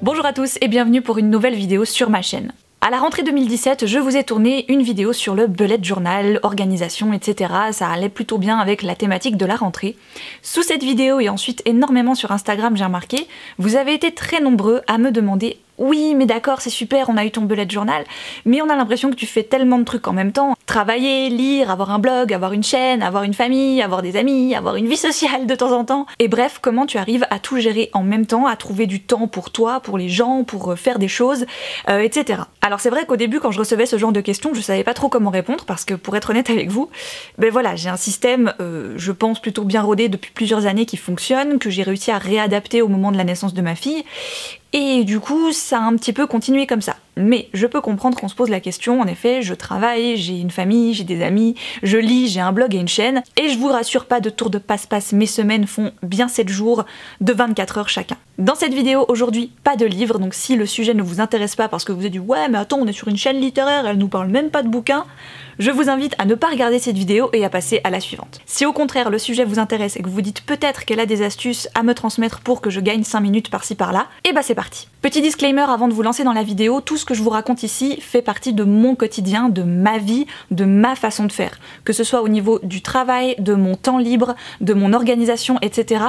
Bonjour à tous et bienvenue pour une nouvelle vidéo sur ma chaîne. À la rentrée 2017, je vous ai tourné une vidéo sur le bullet journal, organisation, etc. Ça allait plutôt bien avec la thématique de la rentrée. Sous cette vidéo et ensuite énormément sur Instagram, j'ai remarqué, vous avez été très nombreux à me demander « Oui, mais d'accord, c'est super, on a eu ton bullet journal, mais on a l'impression que tu fais tellement de trucs en même temps. Travailler, lire, avoir un blog, avoir une chaîne, avoir une famille, avoir des amis, avoir une vie sociale de temps en temps. Et bref, comment tu arrives à tout gérer en même temps, à trouver du temps pour toi, pour les gens, pour faire des choses, etc. » Alors c'est vrai qu'au début, quand je recevais ce genre de questions, je savais pas trop comment répondre, parce que pour être honnête avec vous, ben voilà, j'ai un système, je pense, plutôt bien rodé depuis plusieurs années qui fonctionne, que j'ai réussi à réadapter au moment de la naissance de ma fille. Et du coup, ça a un petit peu continué comme ça. Mais je peux comprendre qu'on se pose la question, en effet, je travaille, j'ai une famille, j'ai des amis, je lis, j'ai un blog et une chaîne, et je vous rassure, pas de tour de passe-passe, mes semaines font bien 7 jours de 24 heures chacun. Dans cette vidéo, aujourd'hui, pas de livre, donc si le sujet ne vous intéresse pas parce que vous avez dit « Ouais, mais attends, on est sur une chaîne littéraire, elle nous parle même pas de bouquins », je vous invite à ne pas regarder cette vidéo et à passer à la suivante. Si au contraire le sujet vous intéresse et que vous dites peut-être qu'elle a des astuces à me transmettre pour que je gagne 5 minutes par-ci par-là, et bah c'est parti. Petit disclaimer avant de vous lancer dans la vidéo, tout ce que je vous raconte ici fait partie de mon quotidien, de ma vie, de ma façon de faire. Que ce soit au niveau du travail, de mon temps libre, de mon organisation, etc.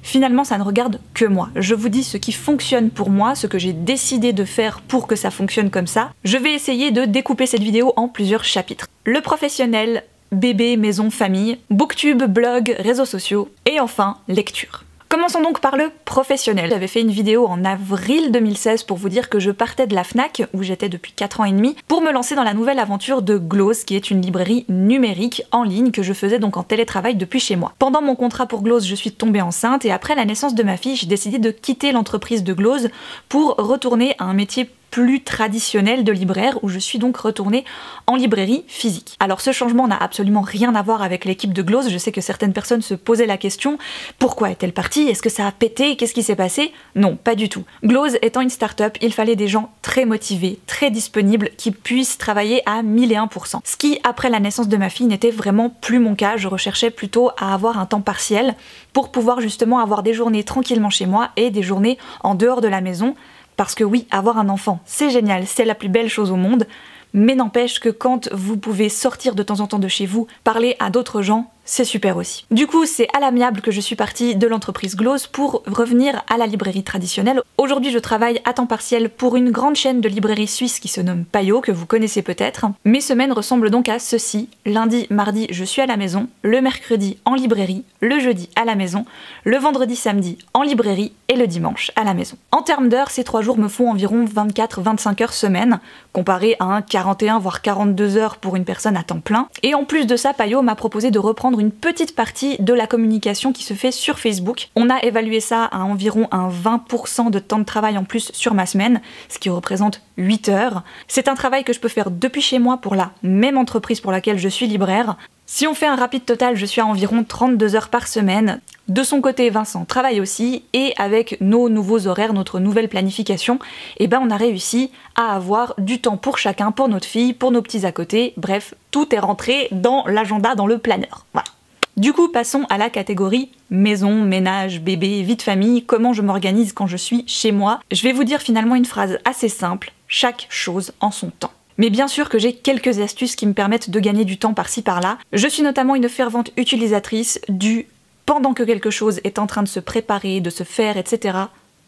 Finalement, ça ne regarde que moi. Je vous dis ce qui fonctionne pour moi, ce que j'ai décidé de faire pour que ça fonctionne comme ça. Je vais essayer de découper cette vidéo en plusieurs chapitres. Le professionnel, bébé, maison, famille, booktube, blog, réseaux sociaux, et enfin, lecture. Commençons donc par le professionnel. J'avais fait une vidéo en avril 2016 pour vous dire que je partais de la Fnac, où j'étais depuis 4 ans et demi, pour me lancer dans la nouvelle aventure de Glose, qui est une librairie numérique en ligne que je faisais donc en télétravail depuis chez moi. Pendant mon contrat pour Glose, je suis tombée enceinte et après la naissance de ma fille, j'ai décidé de quitter l'entreprise de Glose pour retourner à un métier plus traditionnel de libraire, où je suis donc retournée en librairie physique. Alors ce changement n'a absolument rien à voir avec l'équipe de Glose, je sais que certaines personnes se posaient la question, pourquoi est-elle partie? Est-ce que ça a pété? Qu'est-ce qui s'est passé? Non, pas du tout. Glose étant une start-up, il fallait des gens très motivés, très disponibles, qui puissent travailler à 1001%. Ce qui, après la naissance de ma fille, n'était vraiment plus mon cas, je recherchais plutôt à avoir un temps partiel pour pouvoir justement avoir des journées tranquillement chez moi et des journées en dehors de la maison. Parce que oui, avoir un enfant, c'est génial, c'est la plus belle chose au monde, mais n'empêche que quand vous pouvez sortir de temps en temps de chez vous, parler à d'autres gens, c'est super aussi. Du coup, c'est à l'amiable que je suis partie de l'entreprise Glose pour revenir à la librairie traditionnelle. Aujourd'hui, je travaille à temps partiel pour une grande chaîne de librairies suisses qui se nomme Payot, que vous connaissez peut-être. Mes semaines ressemblent donc à ceci. Lundi, mardi, je suis à la maison, le mercredi en librairie, le jeudi à la maison, le vendredi, samedi en librairie et le dimanche à la maison. En termes d'heures, ces 3 jours me font environ 24-25 heures semaine, comparé à un 41 voire 42 heures pour une personne à temps plein. Et en plus de ça, Payot m'a proposé de reprendre une petite partie de la communication qui se fait sur Facebook. On a évalué ça à environ un 20% de temps de travail en plus sur ma semaine, ce qui représente 8 heures. C'est un travail que je peux faire depuis chez moi pour la même entreprise pour laquelle je suis libraire. Si on fait un rapide total, je suis à environ 32 heures par semaine. De son côté, Vincent travaille aussi, et avec nos nouveaux horaires, notre nouvelle planification, eh ben on a réussi à avoir du temps pour chacun, pour notre fille, pour nos petits à côté, bref, tout est rentré dans l'agenda, dans le planeur. Voilà. Du coup, passons à la catégorie maison, ménage, bébé, vie de famille, comment je m'organise quand je suis chez moi. Je vais vous dire finalement une phrase assez simple, chaque chose en son temps. Mais bien sûr que j'ai quelques astuces qui me permettent de gagner du temps par-ci par-là. Je suis notamment une fervente utilisatrice du pendant que quelque chose est en train de se préparer, de se faire, etc.,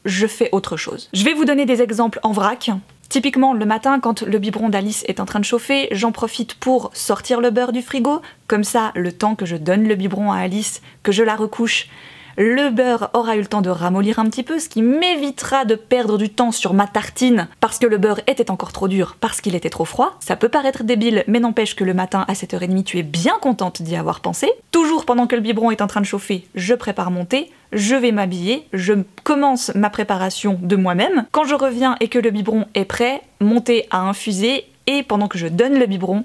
je fais autre chose. Je vais vous donner des exemples en vrac. Typiquement, le matin, quand le biberon d'Alice est en train de chauffer, j'en profite pour sortir le beurre du frigo. Comme ça, le temps que je donne le biberon à Alice, que je la recouche, le beurre aura eu le temps de ramollir un petit peu, ce qui m'évitera de perdre du temps sur ma tartine parce que le beurre était encore trop dur, parce qu'il était trop froid. Ça peut paraître débile, mais n'empêche que le matin à 7h30, tu es bien contente d'y avoir pensé. Toujours pendant que le biberon est en train de chauffer, je prépare mon thé, je vais m'habiller, je commence ma préparation de moi-même. Quand je reviens et que le biberon est prêt, mon thé a infusé, et pendant que je donne le biberon,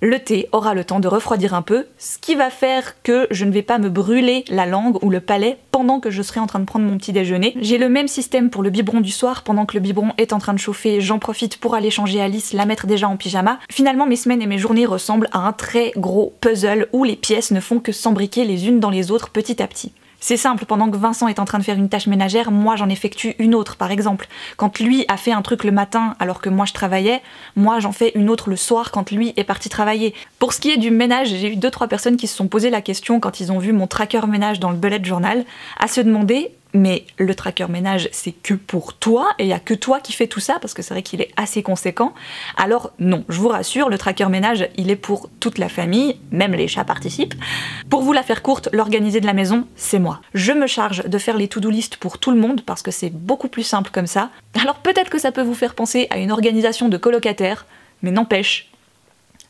le thé aura le temps de refroidir un peu, ce qui va faire que je ne vais pas me brûler la langue ou le palais pendant que je serai en train de prendre mon petit déjeuner. J'ai le même système pour le biberon du soir, pendant que le biberon est en train de chauffer, j'en profite pour aller changer Alice, la mettre déjà en pyjama. Finalement, mes semaines et mes journées ressemblent à un très gros puzzle où les pièces ne font que s'embriquer les unes dans les autres petit à petit. C'est simple, pendant que Vincent est en train de faire une tâche ménagère, moi j'en effectue une autre par exemple. Quand lui a fait un truc le matin alors que moi je travaillais, moi j'en fais une autre le soir quand lui est parti travailler. Pour ce qui est du ménage, j'ai eu 2-3 personnes qui se sont posé la question quand ils ont vu mon tracker ménage dans le bullet journal, à se demander mais le tracker ménage c'est que pour toi et il n'y a que toi qui fais tout ça parce que c'est vrai qu'il est assez conséquent. Alors non, je vous rassure, le tracker ménage il est pour toute la famille, même les chats participent. Pour vous la faire courte, l'organiser de la maison, c'est moi. Je me charge de faire les to-do list pour tout le monde parce que c'est beaucoup plus simple comme ça. Alors peut-être que ça peut vous faire penser à une organisation de colocataires, mais n'empêche,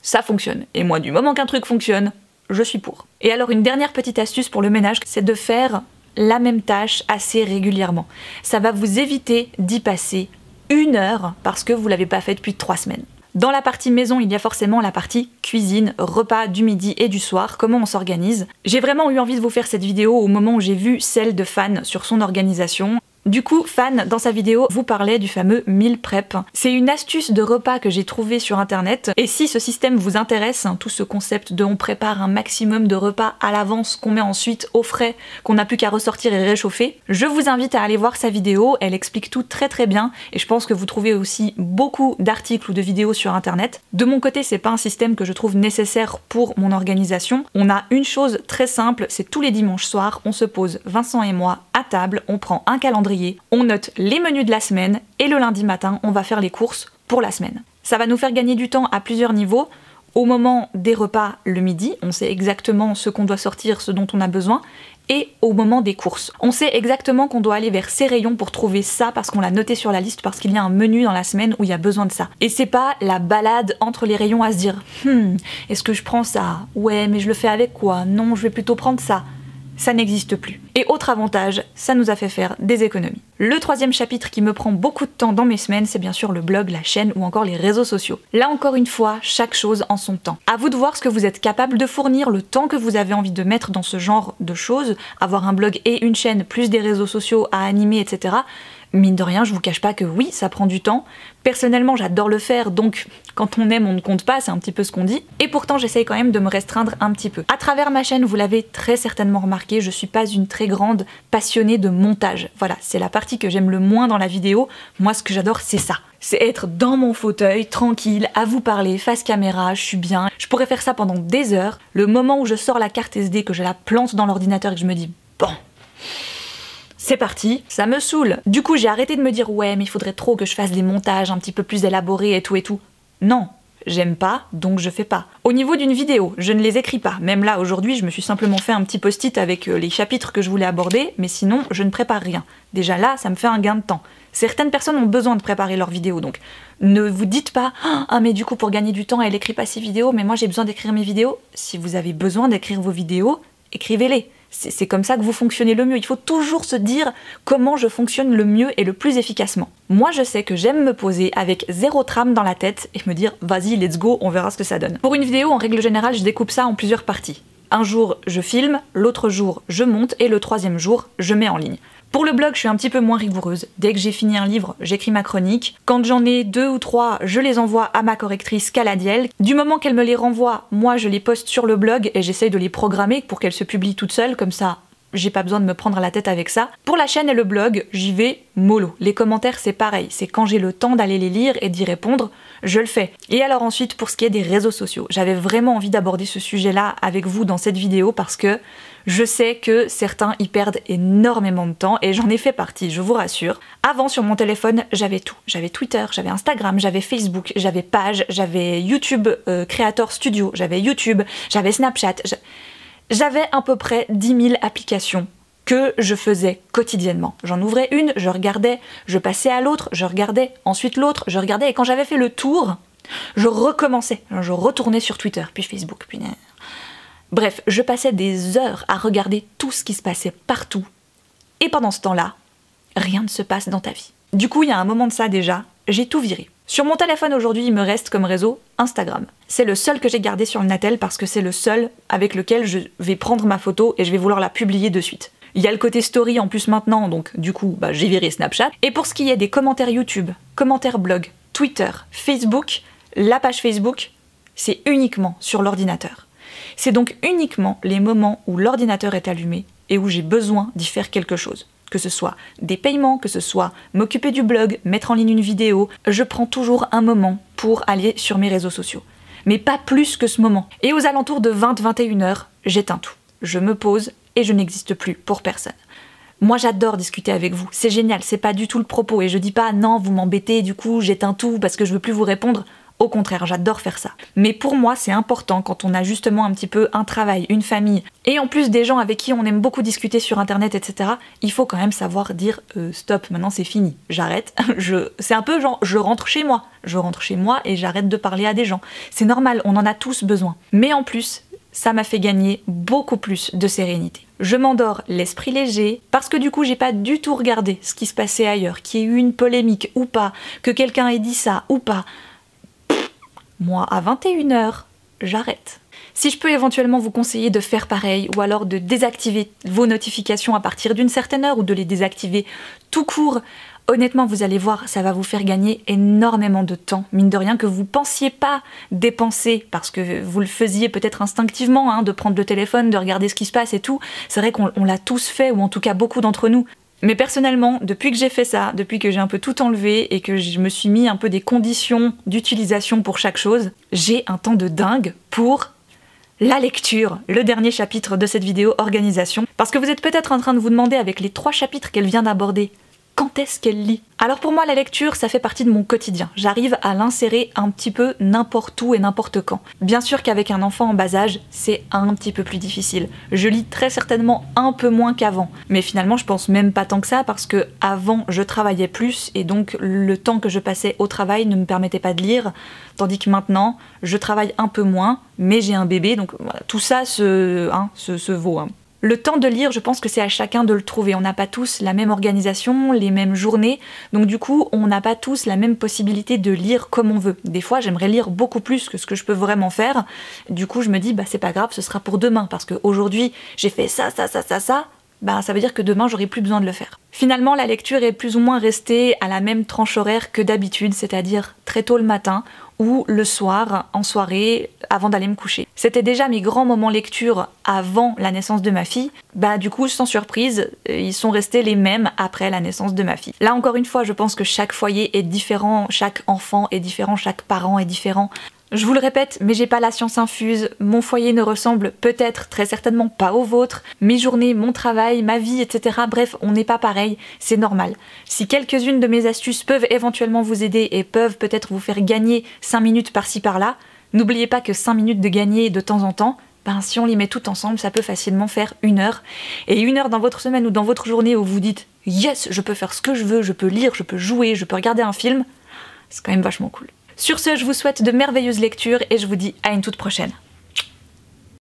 ça fonctionne. Et moi du moment qu'un truc fonctionne, je suis pour. Et alors une dernière petite astuce pour le ménage, c'est de faire la même tâche assez régulièrement. Ça va vous éviter d'y passer 1 heure parce que vous l'avez pas fait depuis 3 semaines. Dans la partie maison, il y a forcément la partie cuisine, repas du midi et du soir, comment on s'organise. J'ai vraiment eu envie de vous faire cette vidéo au moment où j'ai vu celle de Fan sur son organisation. Du coup, Fan, dans sa vidéo, vous parlait du fameux meal prep. C'est une astuce de repas que j'ai trouvée sur internet, et si ce système vous intéresse, tout ce concept de on prépare un maximum de repas à l'avance, qu'on met ensuite au frais, qu'on n'a plus qu'à ressortir et réchauffer, je vous invite à aller voir sa vidéo, elle explique tout très très bien, et je pense que vous trouvez aussi beaucoup d'articles ou de vidéos sur internet. De mon côté, c'est pas un système que je trouve nécessaire pour mon organisation. On a une chose très simple, c'est tous les dimanches soirs, on se pose, Vincent et moi, à table, on prend un calendrier, on note les menus de la semaine et le lundi matin, on va faire les courses pour la semaine. Ça va nous faire gagner du temps à plusieurs niveaux. Au moment des repas le midi, on sait exactement ce qu'on doit sortir, ce dont on a besoin, et au moment des courses. On sait exactement qu'on doit aller vers ces rayons pour trouver ça parce qu'on l'a noté sur la liste parce qu'il y a un menu dans la semaine où il y a besoin de ça. Et c'est pas la balade entre les rayons à se dire est-ce que je prends ça? Ouais, mais je le fais avec quoi? Non, je vais plutôt prendre ça. Ça n'existe plus. Et autre avantage, ça nous a fait faire des économies. Le 3e chapitre qui me prend beaucoup de temps dans mes semaines, c'est bien sûr le blog, la chaîne ou encore les réseaux sociaux. Là encore une fois, chaque chose en son temps. À vous de voir ce que vous êtes capable de fournir, le temps que vous avez envie de mettre dans ce genre de choses, avoir un blog et une chaîne, plus des réseaux sociaux à animer, etc. Mine de rien, je vous cache pas que oui, ça prend du temps. Personnellement, j'adore le faire, donc quand on aime, on ne compte pas, c'est un petit peu ce qu'on dit. Et pourtant, j'essaye quand même de me restreindre un petit peu. À travers ma chaîne, vous l'avez très certainement remarqué, je suis pas une très grande passionnée de montage. Voilà, c'est la partie que j'aime le moins dans la vidéo. Moi, ce que j'adore, c'est ça. C'est être dans mon fauteuil, tranquille, à vous parler, face caméra, je suis bien. Je pourrais faire ça pendant des heures. Le moment où je sors la carte SD, que je la plante dans l'ordinateur et que je me dis « bon ». C'est parti, ça me saoule. Du coup, j'ai arrêté de me dire « ouais, mais il faudrait trop que je fasse des montages un petit peu plus élaborés et tout et tout ». Non, j'aime pas, donc je fais pas. Au niveau d'une vidéo, je ne les écris pas. Même là, aujourd'hui, je me suis simplement fait un petit post-it avec les chapitres que je voulais aborder, mais sinon, je ne prépare rien. Déjà là, ça me fait un gain de temps. Certaines personnes ont besoin de préparer leurs vidéos, donc ne vous dites pas « ah mais du coup, pour gagner du temps, elle écrit pas ses vidéos, mais moi j'ai besoin d'écrire mes vidéos ». Si vous avez besoin d'écrire vos vidéos, écrivez-les. C'est comme ça que vous fonctionnez le mieux. Il faut toujours se dire comment je fonctionne le mieux et le plus efficacement. Moi, je sais que j'aime me poser avec 0 trame dans la tête et me dire « vas-y, let's go, on verra ce que ça donne ». Pour une vidéo, en règle générale, je découpe ça en plusieurs parties. Un jour, je filme, l'autre jour, je monte et le 3e jour, je mets en ligne. Pour le blog, je suis un petit peu moins rigoureuse. Dès que j'ai fini un livre, j'écris ma chronique. Quand j'en ai 2 ou 3, je les envoie à ma correctrice Caladiel. Du moment qu'elle me les renvoie, moi je les poste sur le blog et j'essaye de les programmer pour qu'elles se publient toutes seules, comme ça j'ai pas besoin de me prendre la tête avec ça. Pour la chaîne et le blog, j'y vais mollo. Les commentaires, c'est pareil. C'est quand j'ai le temps d'aller les lire et d'y répondre, je le fais. Et alors ensuite, pour ce qui est des réseaux sociaux, j'avais vraiment envie d'aborder ce sujet-là avec vous dans cette vidéo parce que je sais que certains y perdent énormément de temps et j'en ai fait partie, je vous rassure. Avant, sur mon téléphone, j'avais tout. J'avais Twitter, j'avais Instagram, j'avais Facebook, j'avais Page, j'avais YouTube Creator Studio, j'avais YouTube, j'avais Snapchat. J'avais à peu près 10 000 applications que je faisais quotidiennement. J'en ouvrais une, je regardais, je passais à l'autre, je regardais, ensuite l'autre, je regardais, et quand j'avais fait le tour, je recommençais. Je retournais sur Twitter, puis Facebook, puis... Bref, je passais des heures à regarder tout ce qui se passait partout. Et pendant ce temps-là, rien ne se passe dans ta vie. Du coup, il y a un moment de ça déjà, j'ai tout viré. Sur mon téléphone aujourd'hui, il me reste comme réseau Instagram. C'est le seul que j'ai gardé sur le Natel parce que c'est le seul avec lequel je vais prendre ma photo et je vais vouloir la publier de suite. Il y a le côté story en plus maintenant, donc du coup, j'ai viré Snapchat. Et pour ce qui est des commentaires YouTube, commentaires blog, Twitter, Facebook, la page Facebook, c'est uniquement sur l'ordinateur. C'est donc uniquement les moments où l'ordinateur est allumé et où j'ai besoin d'y faire quelque chose. Que ce soit des paiements, que ce soit m'occuper du blog, mettre en ligne une vidéo, je prends toujours un moment pour aller sur mes réseaux sociaux. Mais pas plus que ce moment. Et aux alentours de 20-21 heures, j'éteins tout. Je me pose et je n'existe plus pour personne. Moi j'adore discuter avec vous, c'est génial, c'est pas du tout le propos. Et je dis pas non, vous m'embêtez, du coup j'éteins tout parce que je veux plus vous répondre. Au contraire, j'adore faire ça. Mais pour moi, c'est important quand on a justement un petit peu un travail, une famille, et en plus des gens avec qui on aime beaucoup discuter sur internet, etc., il faut quand même savoir dire stop, maintenant c'est fini, j'arrête. C'est un peu genre, je rentre chez moi. Je rentre chez moi et j'arrête de parler à des gens. C'est normal, on en a tous besoin. Mais en plus, ça m'a fait gagner beaucoup plus de sérénité. Je m'endors l'esprit léger, parce que du coup j'ai pas du tout regardé ce qui se passait ailleurs, qu'il y ait eu une polémique ou pas, que quelqu'un ait dit ça ou pas. Moi, à 21 h, j'arrête. Si je peux éventuellement vous conseiller de faire pareil, ou alors de désactiver vos notifications à partir d'une certaine heure, ou de les désactiver tout court, honnêtement, vous allez voir, ça va vous faire gagner énormément de temps, mine de rien, que vous pensiez pas dépenser, parce que vous le faisiez peut-être instinctivement, hein, de prendre le téléphone, de regarder ce qui se passe et tout. C'est vrai qu'on l'a tous fait, ou en tout cas beaucoup d'entre nous. Mais personnellement, depuis que j'ai fait ça, depuis que j'ai un peu tout enlevé et que je me suis mis un peu des conditions d'utilisation pour chaque chose, j'ai un temps de dingue pour la lecture, le dernier chapitre de cette vidéo organisation. Parce que vous êtes peut-être en train de vous demander avec les 3 chapitres qu'elle vient d'aborder, quand est-ce qu'elle lit? Alors pour moi, la lecture, ça fait partie de mon quotidien. J'arrive à l'insérer un petit peu n'importe où et n'importe quand. Bien sûr qu'avec un enfant en bas âge, c'est un petit peu plus difficile. Je lis très certainement un peu moins qu'avant. Mais finalement, je pense même pas tant que ça parce que avant, je travaillais plus et donc le temps que je passais au travail ne me permettait pas de lire. Tandis que maintenant, je travaille un peu moins, mais j'ai un bébé, donc voilà, tout ça se vaut. Hein. Le temps de lire, je pense que c'est à chacun de le trouver. On n'a pas tous la même organisation, les mêmes journées, donc du coup, on n'a pas tous la même possibilité de lire comme on veut. Des fois, j'aimerais lire beaucoup plus que ce que je peux vraiment faire. Du coup, je me dis, bah c'est pas grave, ce sera pour demain, parce qu'aujourd'hui, j'ai fait ça, bah ça veut dire que demain, j'aurai plus besoin de le faire. Finalement, la lecture est plus ou moins restée à la même tranche horaire que d'habitude, c'est-à-dire très tôt le matin, ou le soir, en soirée, avant d'aller me coucher. C'était déjà mes grands moments lecture avant la naissance de ma fille. Bah du coup, sans surprise, ils sont restés les mêmes après la naissance de ma fille. Là encore une fois, je pense que chaque foyer est différent, chaque enfant est différent, chaque parent est différent. Je vous le répète, mais j'ai pas la science infuse, mon foyer ne ressemble peut-être, très certainement pas au vôtre, mes journées, mon travail, ma vie, etc. Bref, on n'est pas pareil, c'est normal. Si quelques-unes de mes astuces peuvent éventuellement vous aider et peuvent peut-être vous faire gagner 5 minutes par-ci par-là, n'oubliez pas que 5 minutes de gagner de temps en temps, ben si on les met toutes ensemble, ça peut facilement faire 1 heure. Et 1 heure dans votre semaine ou dans votre journée où vous dites « Yes, je peux faire ce que je veux, je peux lire, je peux jouer, je peux regarder un film », c'est quand même vachement cool. Sur ce, je vous souhaite de merveilleuses lectures et je vous dis à une toute prochaine.